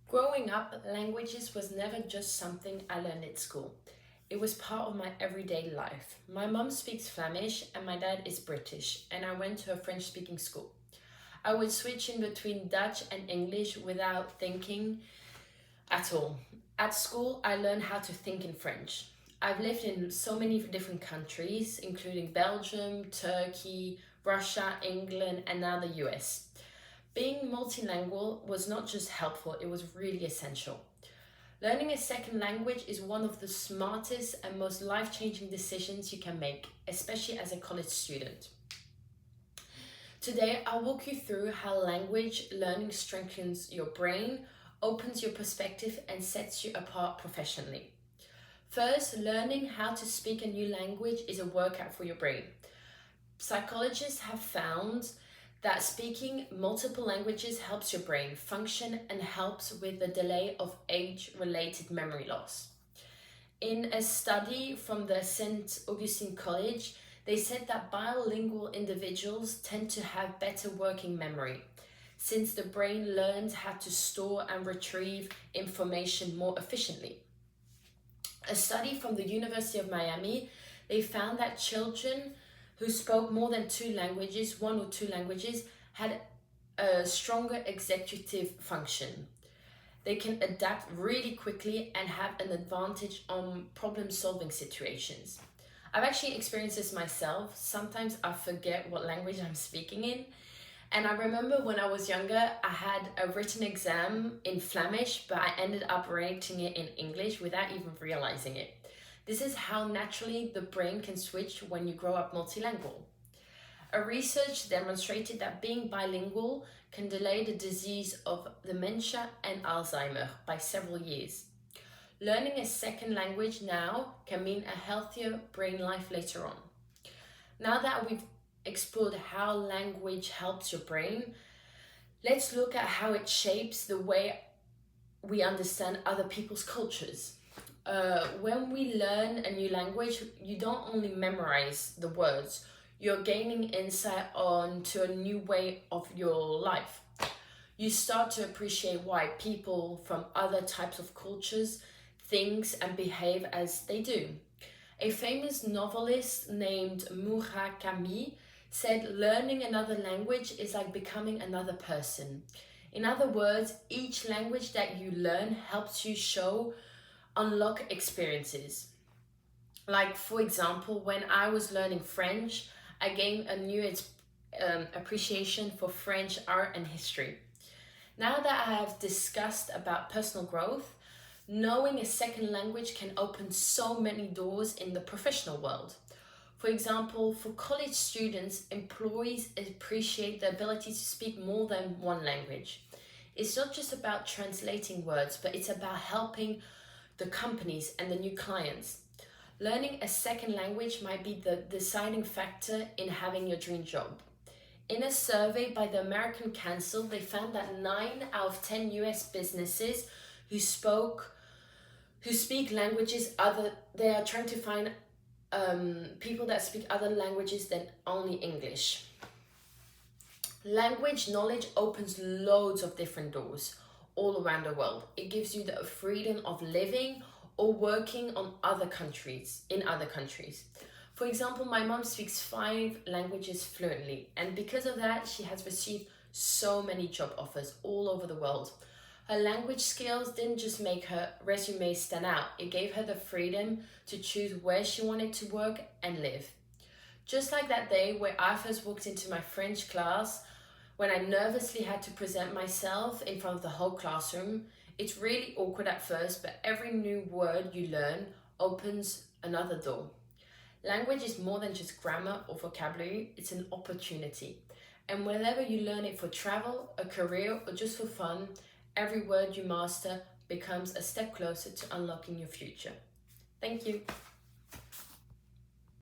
Growing up, languages was never just something I learned at school. It was part of my everyday life. My mum speaks Flemish and my dad is British, and I went to a French speaking school. I would switch in between Dutch and English without thinking at all. At school, I learned how to think in French. I've lived in so many different countries, including Belgium, Turkey, Russia, England, and now the US. Being multilingual was not just helpful, it was really essential. Learning a second language is one of the smartest and most life changing decisions you can make, especially as a college student. Today, I'll walk you through how language learning strengthens your brain, opens your perspective, and sets you apart professionally. First, learning how to speak a new language is a workout for your brain. Psychologists have found that speaking multiple languages helps your brain function and helps with the delay of age-related memory loss. In a study from the St. Augustine College, they said that bilingual individuals tend to have better working memory, since the brain learns how to store and retrieve information more efficiently. A study from the University of Miami, they found that children who spoke more than one or two languages, had a stronger executive function. They can adapt really quickly and have an advantage on problem-solving situations. I've actually experienced this myself. Sometimes I forget what language I'm speaking in. And I remember when I was younger, I had a written exam in Flemish, but I ended up writing it in English without even realizing it. This is how naturally the brain can switch when you grow up multilingual. A research demonstrated that being bilingual can delay the disease of dementia and Alzheimer by several years. Learning a second language now can mean a healthier brain life later on. Now that we've explored how language helps your brain, let's look at how it shapes the way we understand other people's cultures. When we learn a new language, you don't only memorize the words, you're gaining insight onto a new way of your life. You start to appreciate why people from other types of cultures think and behave as they do. A famous novelist named Murakami said learning another language is like becoming another person. In other words, each language that you learn helps you unlock experiences. Like, for example, when I was learning French, I gained a new appreciation for French art and history. Now that I have discussed about personal growth, knowing a second language can open so many doors in the professional world. For example, for college students, employees appreciate the ability to speak more than one language. It's not just about translating words, but it's about helping the companies and the new clients. Learning a second language might be the deciding factor in having your dream job. In a survey by the American Council, they found that 9 out of 10 US businesses who speak languages they are trying to find people that speak other languages than only English. Language knowledge opens loads of different doors all around the world. It gives you the freedom of living or working in other countries. For example, my mom speaks 5 languages fluently, and because of that, she has received so many job offers all over the world. Her language skills didn't just make her resume stand out, it gave her the freedom to choose where she wanted to work and live. Just like that day where I first walked into my French class, when I nervously had to present myself in front of the whole classroom. It's really awkward at first, but every new word you learn opens another door. Language is more than just grammar or vocabulary, it's an opportunity. And whether you learn it for travel, a career, or just for fun, every word you master becomes a step closer to unlocking your future. Thank you.